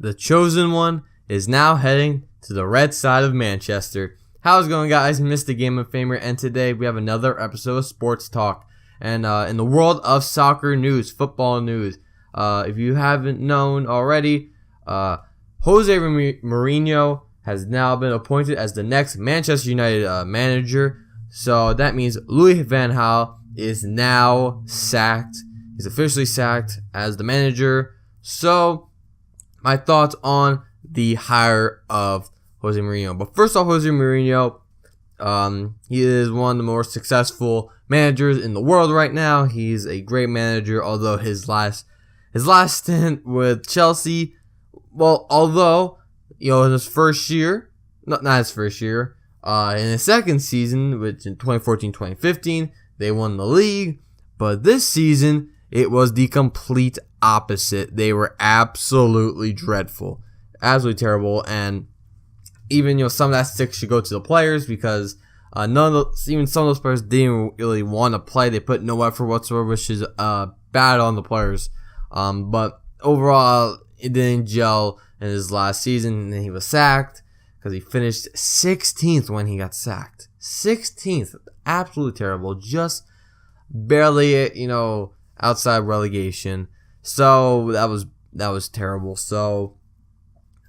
the chosen one, is now heading to the red side of Manchester. How's it going, guys? Mr. Game of Famer, and today we have another episode of Sports Talk. And in the world of soccer news, football news, if you haven't known already, Jose Mourinho has now been appointed as the next Manchester United manager. So that means Louis van Gaal is now sacked. He's officially sacked as the manager. So my thoughts on the hire of Jose Mourinho. But first off, Jose Mourinho, he is one of the more successful managers in the world right now. He's a great manager, although his last stint with Chelsea, although in his first year, not his first year, in his second season, which in 2014-2015, they won the league. But this season, it was the complete opposite. They were absolutely dreadful, absolutely terrible, and even some of that stick should go to the players because even some of those players didn't really want to play. They put no effort whatsoever, which is bad on the players. But overall, it didn't gel in his last season, and he was sacked because he finished 16th when he got sacked. 16th, absolutely terrible, just barely outside relegation. So that was terrible. So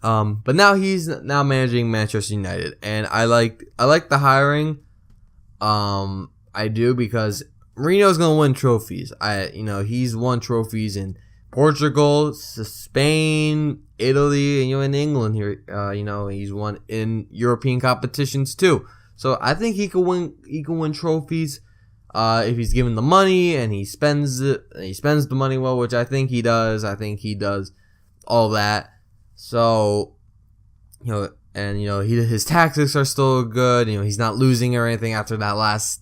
but now he's managing Manchester United, and I like the hiring. I do, because Mourinho's gonna win trophies. He's won trophies in Portugal, Spain, Italy, and in England here. He's won in European competitions too. So I think he can win trophies if he's given the money and he spends it. And he spends the money well, which I think he does. I think he does all that. So, his tactics are still good. He's not losing or anything after that last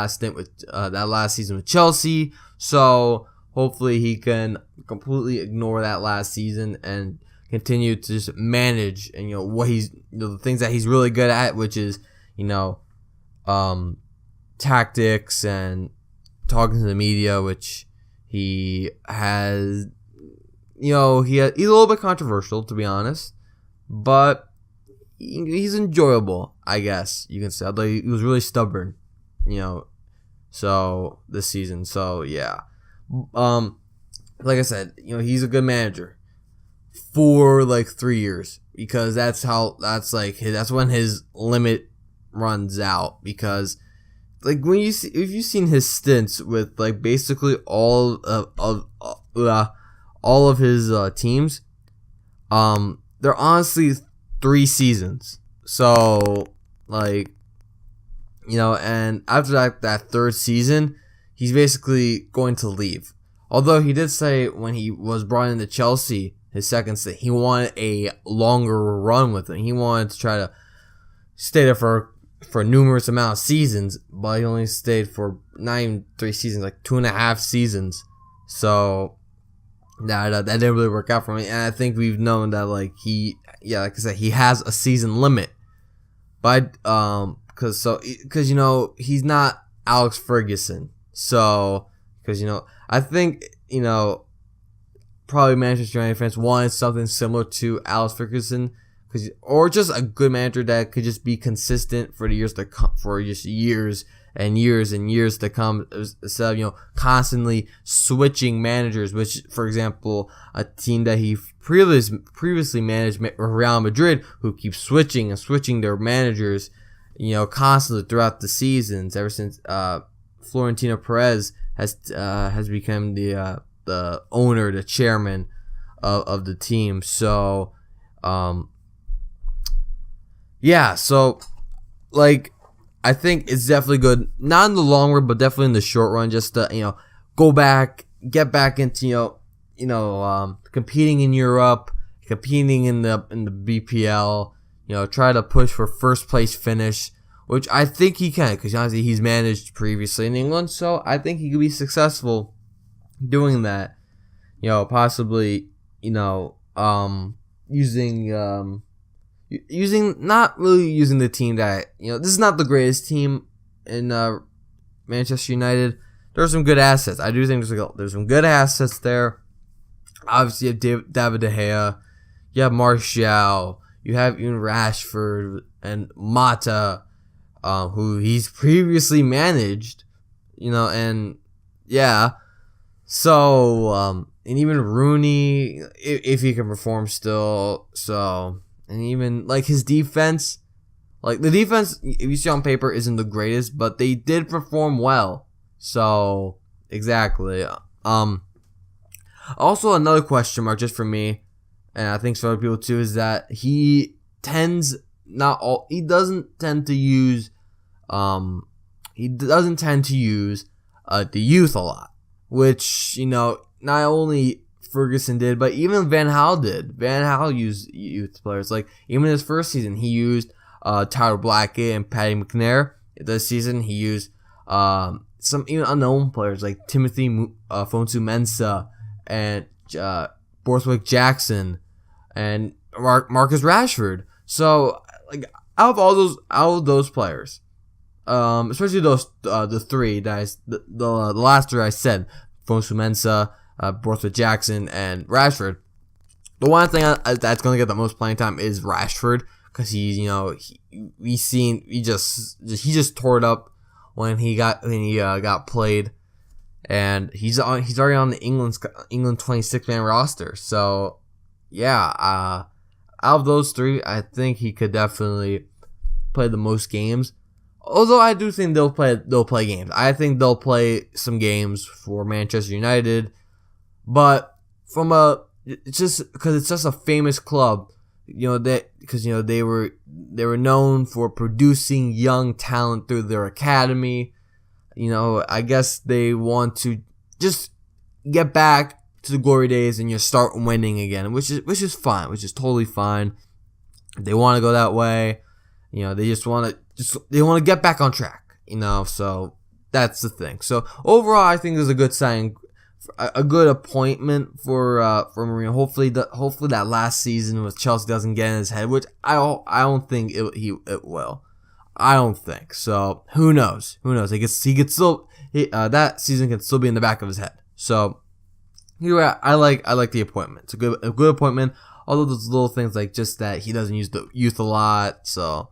stint with that last season with Chelsea. So hopefully he can completely ignore that last season and continue to just manage and what he's the things that he's really good at, which is tactics and talking to the media, which he has. He's a little bit controversial, to be honest, but he's enjoyable, I guess you can say. Although he was really stubborn, so this season. So yeah, like I said, he's a good manager for 3 years, because that's when his limit runs out. Because if you've seen his stints with basically all of his teams, they're honestly 3 seasons. So and after that third season, he's basically going to leave. Although he did say when he was brought into Chelsea, his second stint, he wanted a longer run with it. He wanted to try to stay there for a numerous amount of seasons, but he only stayed for not even 3 seasons, 2.5 seasons. So that didn't really work out for me, and I think we've known that like I said, he has a season limit, but because he's not Alex Ferguson, so because I think probably Manchester United fans wanted something similar to Alex Ferguson, or just a good manager that could just be consistent for the years to come, for just years and years and years to come, instead of constantly switching managers. Which, for example, a team that he previously managed, Real Madrid, who keeps switching their managers, constantly throughout the seasons ever since Florentino Perez has become the owner, the chairman of the team. So so I think it's definitely good, not in the long run, but definitely in the short run, just to get back into competing in Europe, competing in the BPL, try to push for first place finish, which I think he can, because honestly he's managed previously in England, so I think he could be successful doing that. Possibly not really using the team that this is not the greatest team in Manchester United. There's some good assets. I do think there's some good assets there. Obviously, you have David De Gea. You have Martial. You have even Rashford and Mata, who he's previously managed, and yeah. So, and even Rooney, if he can perform still. So, and even like his defense, like the defense, if you see on paper, isn't the greatest, but they did perform well. So, exactly. Also, another question mark just for me, and I think for other people too, is that he doesn't tend to use the youth a lot, which, not only Ferguson did, but even Van Gaal did. Van Gaal used youth players. Like, even his first season, he used Tyler Blackett and Paddy McNair. This season, he used some even unknown players like Timothy Fonsu Mensah and Borthwick Jackson and Marcus Rashford. So, like, out of those players, especially the three that the last three I said, Fonsu Mensah, Borthwick Jackson, and Rashford. The one thing that's going to get the most playing time is Rashford, because he just tore it up when he got played, and he's already on the England 26-man roster. So yeah, out of those three, I think he could definitely play the most games. Although I do think they'll play games. I think they'll play some games for Manchester United, but it's just because it's just a famous club, because they were known for producing young talent through their academy. I guess they want to just get back to the glory days and start winning again, which is fine, which is totally fine. If they want to go that way, they just want to get back on track, so that's the thing. So overall, I think there's a good sign, a good appointment for Mourinho. Hopefully that last season with Chelsea doesn't get in his head, which I don't think it will. I don't think so. Who knows? He could still that season can still be in the back of his head. So anyway, I like the appointment. It's a good appointment. Although those little things like just that he doesn't use the youth a lot, so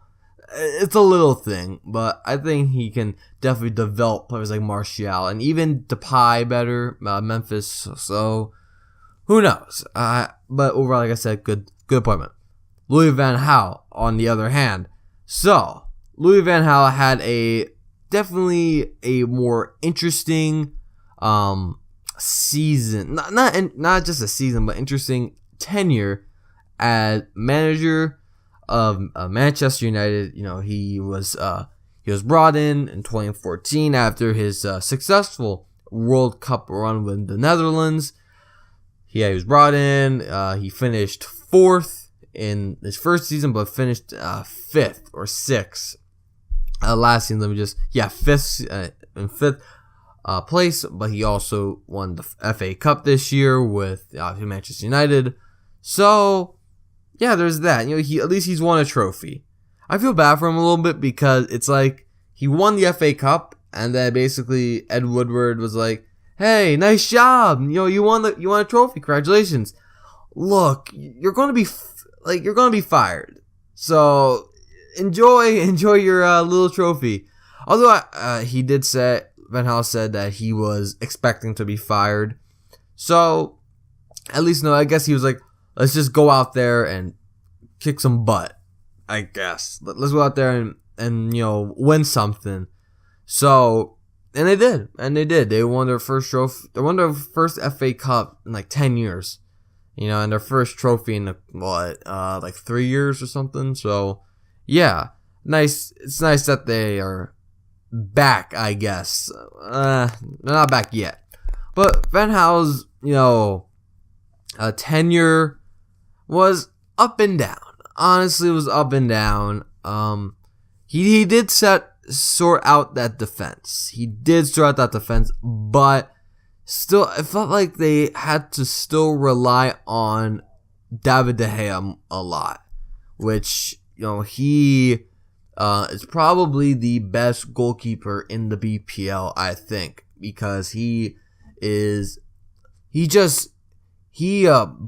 it's a little thing. But I think he can definitely develop players like Martial and even Depay better, Memphis. So who knows? But overall, like I said, good appointment. Louis van Gaal, on the other hand. So Louis van Gaal had definitely a more interesting season. Not just a season, but interesting tenure as manager of Manchester United. He was brought in 2014 after his successful World Cup run with the Netherlands. He was brought in. He finished fourth in his first season, but finished fifth or sixth last season. Fifth place. But he also won the FA Cup this year with Manchester United. So yeah, there's that. He's won a trophy. I feel bad for him a little bit because it's like he won the FA Cup, and then basically Ed Woodward was like, "Hey, nice job. You won a trophy. Congratulations. Look, you're going to be fired. So enjoy your little trophy." Although he did say, Van Gaal said that he was expecting to be fired. So at least I guess he was like, let's just go out there and kick some butt, I guess. Let's go out there and win something. So, and they did. They won their first trophy. They won their first FA Cup in like 10 years. And their first trophy in like 3 years or something. So, yeah, nice. It's nice that they are back, I guess. They're not back yet. But Van Gaal's, tenure was up and down. Honestly, it was up and down. He did sort out that defense. But still, it felt like they had to still rely on David De Gea a lot, which he is probably the best goalkeeper in the BPL, I think, because he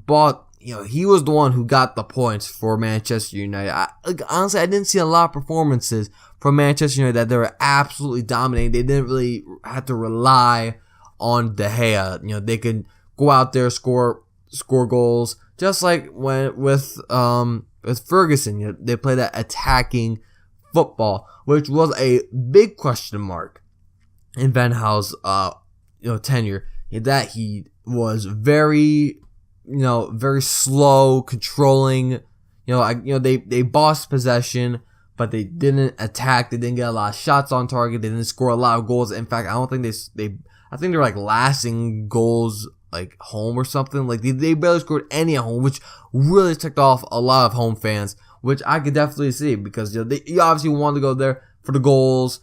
bought he was the one who got the points for Manchester United. Honestly, I didn't see a lot of performances from Manchester United that they were absolutely dominating. They didn't really have to rely on De Gea. They could go out there, score goals, just like with Ferguson. They play that attacking football, which was a big question mark in Van Gaal's tenure. That he was very slow, controlling. They bossed possession, but they didn't attack. They didn't get a lot of shots on target. They didn't score a lot of goals. In fact, I don't think I think they're like last in goals like home or something. Like they barely scored any at home, which really ticked off a lot of home fans, which I could definitely see because you obviously want to go there for the goals,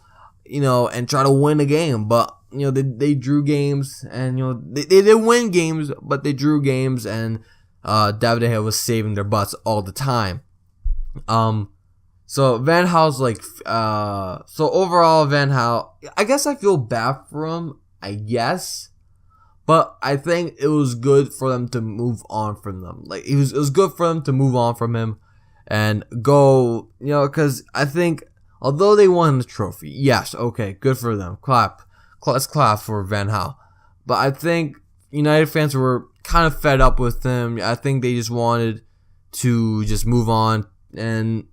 and try to win a game. But they drew games, and they did win games, but they drew games, and David De Gea was saving their butts all the time. So Van Gaal's so overall Van Gaal, I guess I feel bad for him, I guess. But I think it was good for them to move on from them. It was good for them to move on from him and go, because I think although they won the trophy, yes, okay, good for them. Let's clap for Van Gaal. But I think United fans were kind of fed up with him. I think they just wanted to just move on and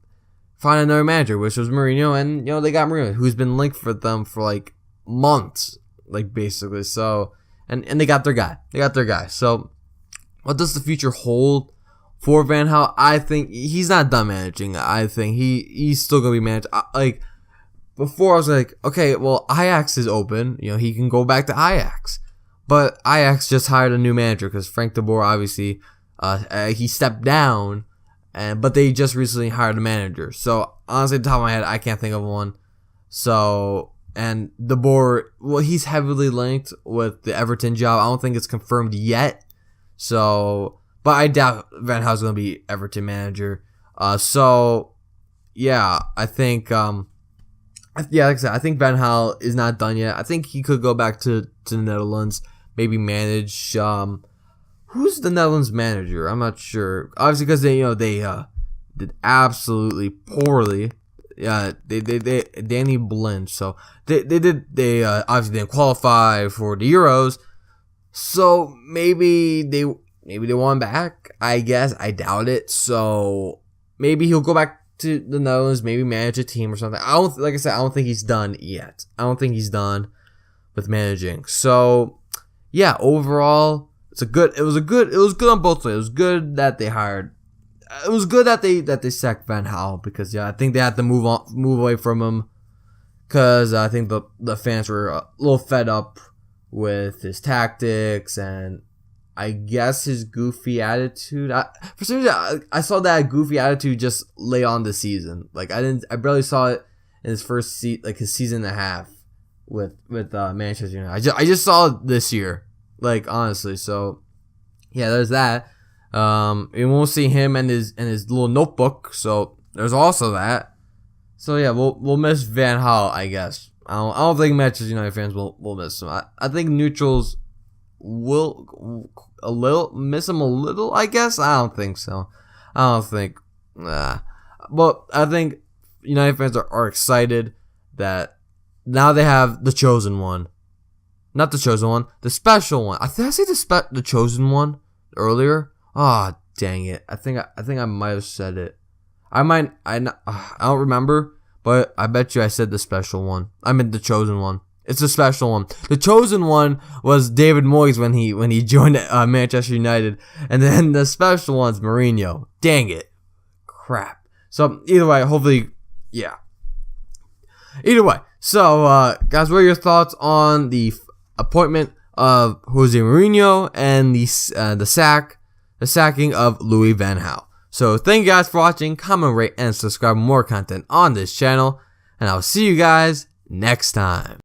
find another manager, which was Mourinho. And, they got Mourinho, who's been linked for them for months, basically. So, and they got their guy. So, what does the future hold for Van Gaal? I think he's not done managing. I think he's still going to be managed. Before I was like, okay, well, Ajax is open. He can go back to Ajax. But Ajax just hired a new manager because Frank de Boer, obviously, he stepped down. But they just recently hired a manager. So, honestly, at the top of my head, I can't think of one. So, and de Boer, well, he's heavily linked with the Everton job. I don't think it's confirmed yet. So, but I doubt Van Gaal's going to be Everton manager. So, yeah, I think... like I said, I think Van Gaal is not done yet. I think he could go back to the Netherlands, maybe manage. Who's the Netherlands manager? I'm not sure. Obviously, because they did absolutely poorly. Yeah, they Danny Blind. So they obviously didn't qualify for the Euros. So maybe they want him back. I guess I doubt it. So maybe he'll go back to the Netherlands, maybe manage a team or something. I don't think he's done yet. I don't think he's done with managing. So yeah, overall, it was good on both sides. It was good that they hired. It was good that they sacked Van Gaal because I think they had to move away from him because I think the fans were a little fed up with his tactics and I guess his goofy attitude. For some reason, I saw that goofy attitude just late on the season. I barely saw it in his first his season and a half with Manchester United. I just saw it this year, honestly. So yeah, there's that. We won't see him and his little notebook. So there's also that. So yeah, we'll miss Van Gaal, I guess. I don't think Manchester United fans will miss him. I think neutrals will miss him a little, I guess. I don't think so. I don't think. But I think United fans are excited that now they have the chosen one. Not the chosen one, the special one. Did I say the chosen one earlier? Oh, dang it. I think I might have said it. I don't remember, but I bet you I said the special one. I meant the chosen one. It's a special one. The chosen one was David Moyes when he joined Manchester United, and then the special one's Mourinho. Dang it, crap. So either way, hopefully, yeah. Either way, so guys, what are your thoughts on the appointment of Jose Mourinho and the sacking of Louis Van Gaal? So thank you guys for watching. Comment, rate, and subscribe for more content on this channel, and I'll see you guys next time.